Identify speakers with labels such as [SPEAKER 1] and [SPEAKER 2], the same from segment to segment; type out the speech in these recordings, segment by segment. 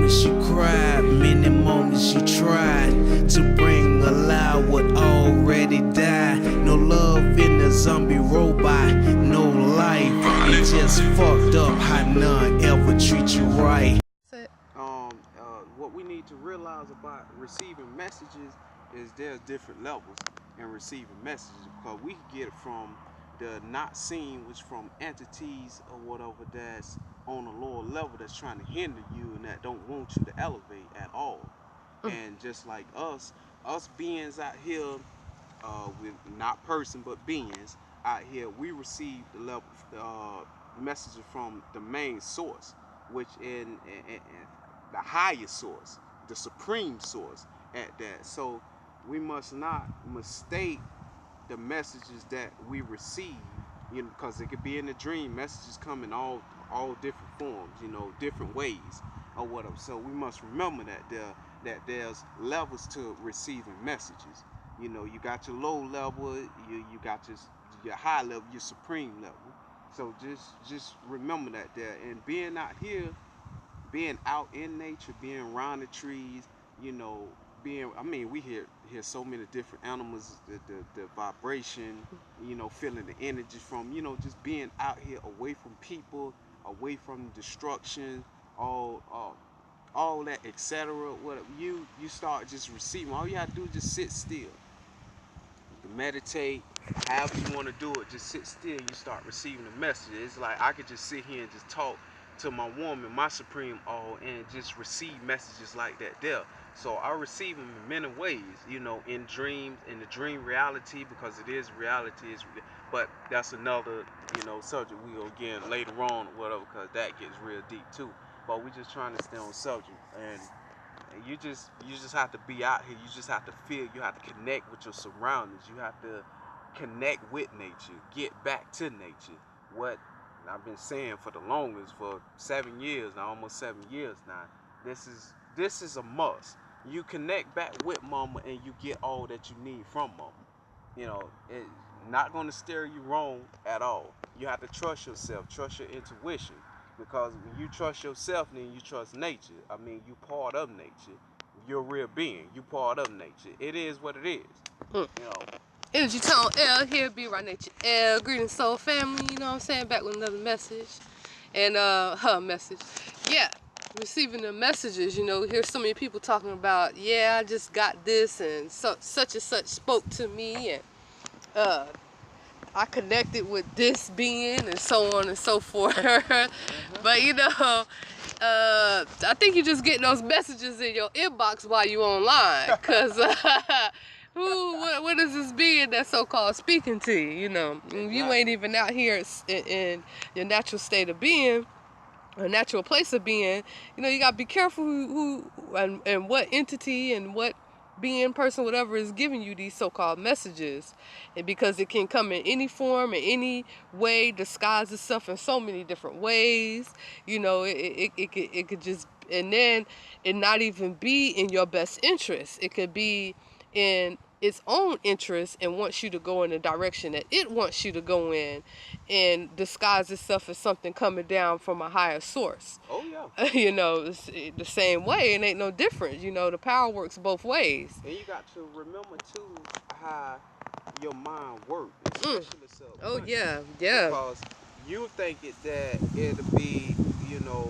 [SPEAKER 1] moments you cried, many moments you tried to bring alive what already died. No love in the zombie robot, no life. It just fucked up how none ever treat you right.
[SPEAKER 2] What we need to realize about receiving messages is there's different levels in receiving messages, because we can get it from the not seen, which from entities or whatever that's on a lower level that's trying to hinder you and that don't want you to elevate at all. And just like us beings out here, with not person but beings out here, we receive the level messages from the main source, which in the highest source, the supreme source at that. So we must not mistake the messages that we receive, because it could be in a dream. Messages come in all different forms, different ways or whatever. So we must remember that there's levels to receiving messages. You got your low level, you got your high level, your supreme level. So just remember that there, and being out here, being out in nature, being around the trees, we hear so many different animals, the vibration, feeling the energy from, just being out here away from people, away from destruction, all that, etc. Whatever you start just receiving. All you have to do is just sit still. You can meditate, however you want to do it. Just sit still. You start receiving the message. It's like I could just sit here and just talk to my woman, my supreme all, and just receive messages like that there. So I receive them in many ways, in dreams, in the dream reality, because it is reality. But that's another, subject we'll get later on, or whatever, because that gets real deep too. But we just trying to stay on subject, and you just have to be out here. You just have to feel. You have to connect with your surroundings. You have to connect with nature. Get back to nature. What I've been saying for the longest, for 7 years now, almost 7 years now. This is a must. You connect back with mama, and you get all that you need from mama. It's not going to steer you wrong at all. You have to trust yourself, trust your intuition, because when you trust yourself, then you trust nature. You part of nature. You're a real being. You part of nature. It is what it is.
[SPEAKER 3] Energe Tone L here, be right nature L. Greetings, soul family. You know what I'm saying? Back with another message. And her message. Yeah, receiving the messages. Hear so many people talking about, yeah, I just got this, and such and such spoke to me, and I connected with this being, and so on and so forth. But I think you're just getting those messages in your inbox while you online, because what is this being that's so-called speaking to you? Exactly. You ain't even out here in your natural state of being, a natural place of being. You gotta be careful who and what entity and what being, person, whatever is giving you these so-called messages, and because it can come in any form, in any way, disguise itself in so many different ways. It could just, and then it not even be in your best interest. It could be in its own interest and wants you to go in the direction that it wants you to go in, and disguise itself as something coming down from a higher source.
[SPEAKER 2] Oh yeah.
[SPEAKER 3] It's the same way, and ain't no different. The power works both ways.
[SPEAKER 2] And you got to remember too how your mind works, especially
[SPEAKER 3] Oh yeah.
[SPEAKER 2] Because you think that it'll be,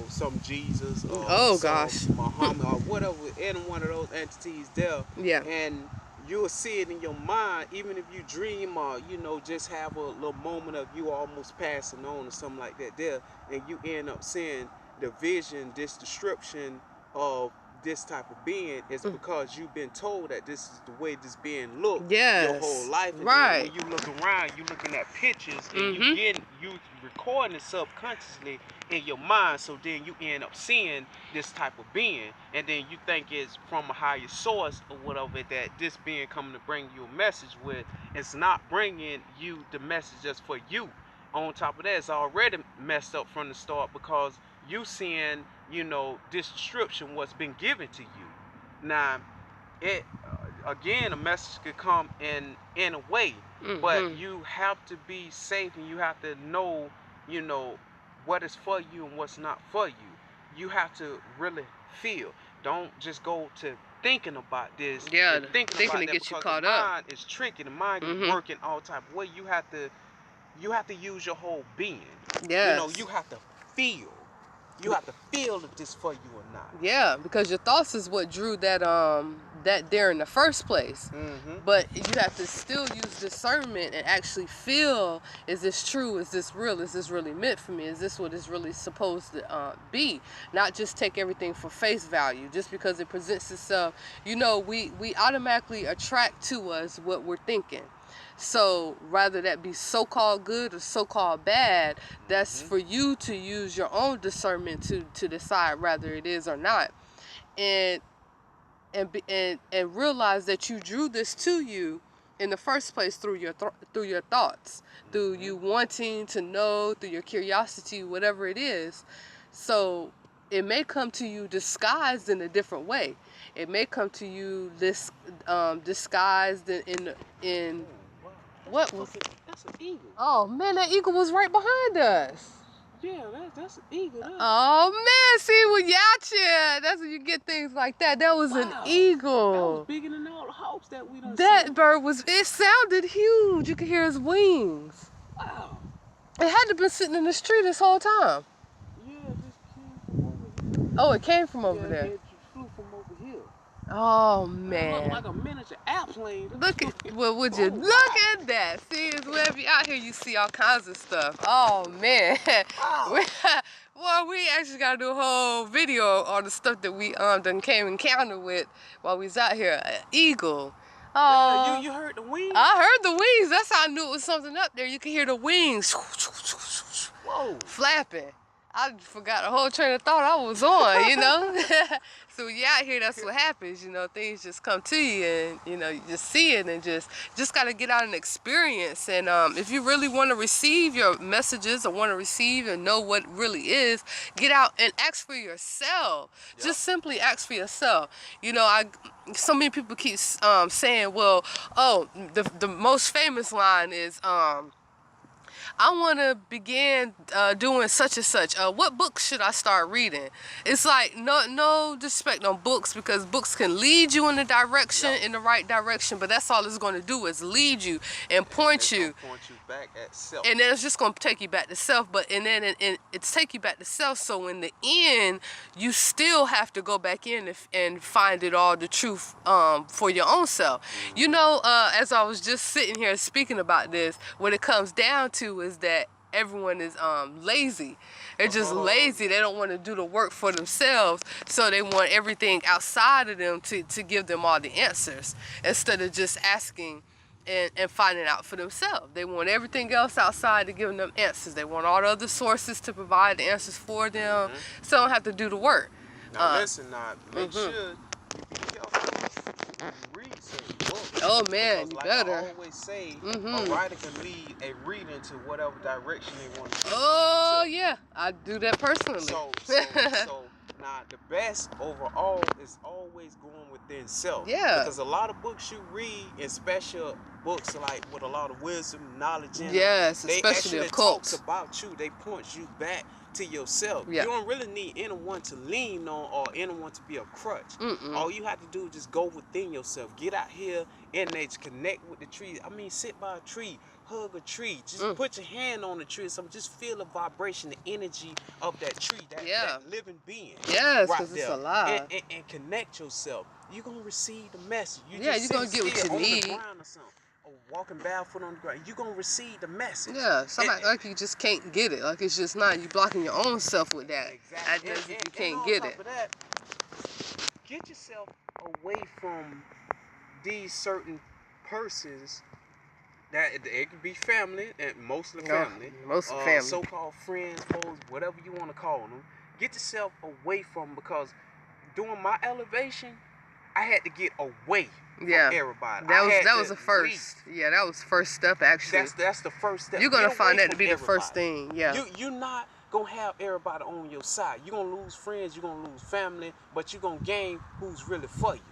[SPEAKER 2] some Jesus or some Muhammad or whatever, any one of those entities there.
[SPEAKER 3] Yeah.
[SPEAKER 2] And you'll see it in your mind, even if you dream or, just have a little moment of you almost passing on or something like that there, and you end up seeing the vision, this description of this type of being is because you've been told that this is the way this being looked your whole life. And
[SPEAKER 3] right.
[SPEAKER 2] Then when you look around, you looking at pictures, and you recording it subconsciously in your mind. So then you end up seeing this type of being, and then you think it's from a higher source or whatever, that this being coming to bring you a message with. It's not bringing you the message just for you. On top of that, it's already messed up from the start, because you seeing, this description what's been given to you. Now, again, a message could come in a way, but you have to be safe, and you have to know, what is for you and what's not for you. You have to really feel. Don't just go to thinking about this.
[SPEAKER 3] Yeah,
[SPEAKER 2] and thinking
[SPEAKER 3] thinking
[SPEAKER 2] about
[SPEAKER 3] to
[SPEAKER 2] that,
[SPEAKER 3] get you
[SPEAKER 2] because
[SPEAKER 3] caught
[SPEAKER 2] the
[SPEAKER 3] up.
[SPEAKER 2] mind is tricky. The mind is
[SPEAKER 3] Mhm.
[SPEAKER 2] working all type of way. You have to use your whole being.
[SPEAKER 3] Yes.
[SPEAKER 2] You know, you have to feel. You have to feel if this for you or not.
[SPEAKER 3] Yeah, because your thoughts is what drew that there in the first place.
[SPEAKER 2] Mm-hmm.
[SPEAKER 3] But you have to still use discernment and actually feel, is this true? Is this real? Is this really meant for me? Is this what it's really supposed to be? Not just take everything for face value just because it presents itself. You know, we automatically attract to us what we're thinking. So rather that be so-called good or so-called bad, that's for you to use your own discernment to decide whether it is or not, and realize that you drew this to you in the first place through your thoughts, through you wanting to know, through your curiosity, whatever it is. So it may come to you disguised in a different way. It may come to you disguised in what was it?
[SPEAKER 2] That's an eagle.
[SPEAKER 3] Oh man, that eagle was right behind us.
[SPEAKER 2] Yeah, that's an eagle.
[SPEAKER 3] Oh man, see, with Yacha, that's when you get things like that. That was an eagle.
[SPEAKER 2] That was bigger than all the hawks that we done
[SPEAKER 3] That
[SPEAKER 2] seen.
[SPEAKER 3] bird it sounded huge. You could hear his wings.
[SPEAKER 2] Wow.
[SPEAKER 3] It had to have been sitting in this tree this whole time.
[SPEAKER 2] Yeah, it just came from over here.
[SPEAKER 3] Oh, it came from over there.
[SPEAKER 2] It flew from over here.
[SPEAKER 3] Oh
[SPEAKER 2] It looked
[SPEAKER 3] man.
[SPEAKER 2] like a miniature airplane.
[SPEAKER 3] Look at, well, would you look at that? See, it's wherever you out here, you see all kinds of stuff. Oh man.
[SPEAKER 2] Wow.
[SPEAKER 3] Well, we actually got to do a whole video on the stuff that we done came encounter with while we was out here. An eagle. Oh.
[SPEAKER 2] Yeah, you heard the wings?
[SPEAKER 3] I heard the wings. That's how I knew it was something up there. You could hear the wings
[SPEAKER 2] Whoa.
[SPEAKER 3] flapping. I forgot the whole train of thought I was on, you know? So when you're out here, that's what happens, you know, things just come to you and, you know, you just see it and just got to get out and experience. And if you really want to receive your messages or want to receive and know what really is, get out and ask for yourself. Yep. Just simply ask for yourself. You know, so many people keep saying, well, oh, the most famous line is, I want to begin doing such and such. What books should I start reading? It's like no disrespect on books, because books can lead you in the direction, in the right direction, but that's all it's going to do is lead you and point you.
[SPEAKER 2] Point you back at self.
[SPEAKER 3] And then it's just going to take you back to self, but then it's take you back to self. So in the end, you still have to go back in and find it all the truth for your own self. You know, as I was just sitting here speaking about this, what it comes down to is that everyone is lazy. They're just lazy. They don't want to do the work for themselves, so they want everything outside of them to give them all the answers instead of just asking and finding out for themselves. They want everything else outside to give them answers. They want all the other sources to provide the answers for them, so they don't have to do the work.
[SPEAKER 2] Now listen, make sure you be careful. Read certain books.
[SPEAKER 3] Oh man, you
[SPEAKER 2] like
[SPEAKER 3] better.
[SPEAKER 2] I always say, a writer can lead a reader into whatever direction they want to.
[SPEAKER 3] Oh yeah, I do that personally.
[SPEAKER 2] So now the best overall is always going within self.
[SPEAKER 3] Yeah.
[SPEAKER 2] Because a lot of books you read, and special books like with a lot of wisdom, knowledge in
[SPEAKER 3] yes,
[SPEAKER 2] them,
[SPEAKER 3] especially
[SPEAKER 2] they
[SPEAKER 3] occults.
[SPEAKER 2] talks about you. They point you back to yourself.
[SPEAKER 3] Yeah.
[SPEAKER 2] You don't really need anyone to lean on or anyone to be a crutch. All you have to do is just go within yourself. Get out here in nature, connect with the tree. I mean, sit by a tree, hug a tree, just put your hand on the tree. So just feel the vibration, the energy of that tree, that living being.
[SPEAKER 3] Yes,
[SPEAKER 2] right
[SPEAKER 3] because it's
[SPEAKER 2] there.
[SPEAKER 3] alive.
[SPEAKER 2] And connect yourself. You're gonna receive the message. You
[SPEAKER 3] Yeah,
[SPEAKER 2] just
[SPEAKER 3] you're gonna get what you
[SPEAKER 2] on
[SPEAKER 3] need.
[SPEAKER 2] The ground or something, or walking barefoot on the ground. You're gonna receive the message.
[SPEAKER 3] Yeah, somebody like you just can't get it. Like it's just not. You blocking your own self with that.
[SPEAKER 2] Exactly.
[SPEAKER 3] As if you
[SPEAKER 2] and
[SPEAKER 3] can't
[SPEAKER 2] on
[SPEAKER 3] get
[SPEAKER 2] top
[SPEAKER 3] it.
[SPEAKER 2] of that, get yourself away from these certain persons. That it could be family, and mostly family.
[SPEAKER 3] Mostly family.
[SPEAKER 2] So-called friends, foes, whatever you want to call them. Get yourself away from, because during my elevation, I had to get away from everybody.
[SPEAKER 3] That was the first. Yeah, that was first step actually.
[SPEAKER 2] That's the first step.
[SPEAKER 3] You're gonna
[SPEAKER 2] Get
[SPEAKER 3] find
[SPEAKER 2] away
[SPEAKER 3] that to
[SPEAKER 2] from
[SPEAKER 3] be the first
[SPEAKER 2] everybody.
[SPEAKER 3] thing. Yeah.
[SPEAKER 2] You're not gonna have everybody on your side. You're gonna lose friends. You're gonna lose family, but you're gonna gain who's really for you,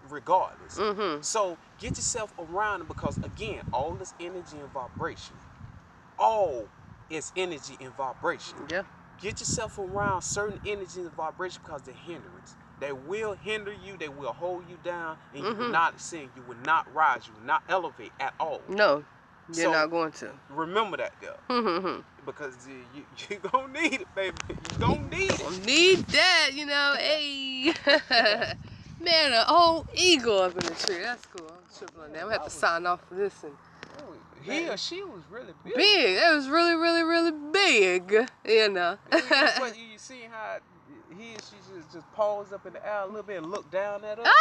[SPEAKER 2] regardless. So get yourself around them, because again, all this energy and vibration, all is energy and vibration.
[SPEAKER 3] Yeah.
[SPEAKER 2] Get yourself around certain energy and vibration, because they're hindrance. They will hinder you. They will hold you down, and you will
[SPEAKER 3] Mhm.
[SPEAKER 2] not ascend. You will not rise. You will not elevate at all.
[SPEAKER 3] No, you're
[SPEAKER 2] So,
[SPEAKER 3] not going to.
[SPEAKER 2] Remember that, though, because you gonna need it, baby. You gonna need it.
[SPEAKER 3] Need that, you know. Hey, man, an old eagle up in the tree. That's cool. I'm tripping on that. I'm gonna have to sign off for this and.
[SPEAKER 2] He or she was really big.
[SPEAKER 3] Big. It was really, really, really big. You know.
[SPEAKER 2] But you see how he and she just paused up in the air a little bit and looked down at us.
[SPEAKER 3] Ah!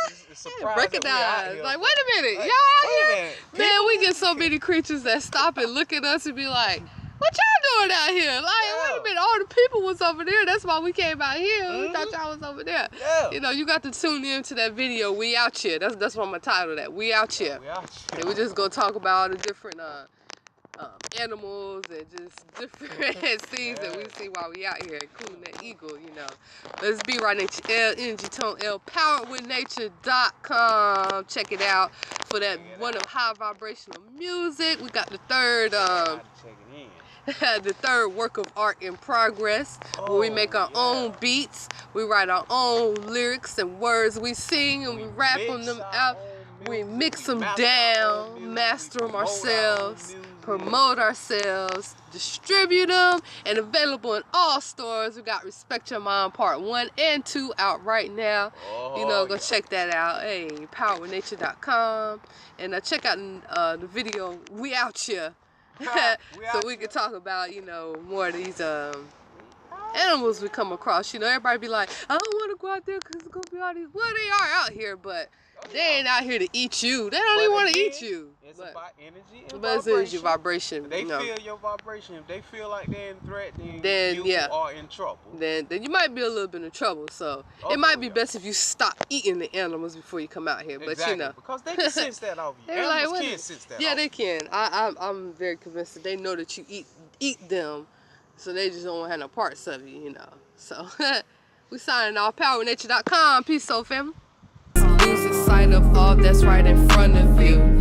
[SPEAKER 2] As if it's surprised
[SPEAKER 3] Recognize.
[SPEAKER 2] that we out here.
[SPEAKER 3] Like, wait a minute.
[SPEAKER 2] Like,
[SPEAKER 3] Y'all out
[SPEAKER 2] wait a
[SPEAKER 3] here?
[SPEAKER 2] minute.
[SPEAKER 3] Man, we get so many creatures that stop and look at us and be like, what y'all doing out here? Like, wait a minute, all the people was over there. That's why we came out here. We thought y'all was over there.
[SPEAKER 2] Yeah.
[SPEAKER 3] You know, you got to tune in to that video, We Out Here. That's what I'm going to title that, We Out Here.
[SPEAKER 2] We out here.
[SPEAKER 3] And we just going to talk about all the different animals and just different scenes that we see while we out here, including that eagle, you know. Let's be right nature, Energe Tone L, poweredwithnature.com. Check it out for that one of high vibrational music. We got the third the third work of art in progress, where we make our own beats, we write our own lyrics and words, we sing and we rap on them out, we mix them down, master them ourselves, promote ourselves, distribute them, and available in all stores. We got Respect Your Mind Part 1 and 2 out right now. You know, go check that out. Hey, poweredwithnature.com, and check out the video We Out Here. So we can talk about, you know, more of these animals we come across. You know, everybody be like, I don't want to go out there because it's going to be all these. Well, they are out here, but they ain't out here to eat you. They don't even want to eat you.
[SPEAKER 2] It's about energy and
[SPEAKER 3] but it's energy vibration.
[SPEAKER 2] They
[SPEAKER 3] you know.
[SPEAKER 2] feel your vibration. If they feel like they're in threat,
[SPEAKER 3] then
[SPEAKER 2] you
[SPEAKER 3] yeah.
[SPEAKER 2] are in trouble.
[SPEAKER 3] Then you might be a little bit in trouble. So it might be best if you stop eating the animals before you come out here. But
[SPEAKER 2] exactly.
[SPEAKER 3] You know,
[SPEAKER 2] because they can sense that off you.
[SPEAKER 3] They're
[SPEAKER 2] Animals
[SPEAKER 3] like,
[SPEAKER 2] can sense that.
[SPEAKER 3] Yeah,
[SPEAKER 2] off
[SPEAKER 3] they can. I'm very convinced that they know that you eat them, so they just don't have no parts of you. You know. So we signing off. poweredwithnature.com. Peace, soul family. Losing sight of all that's right in front of you.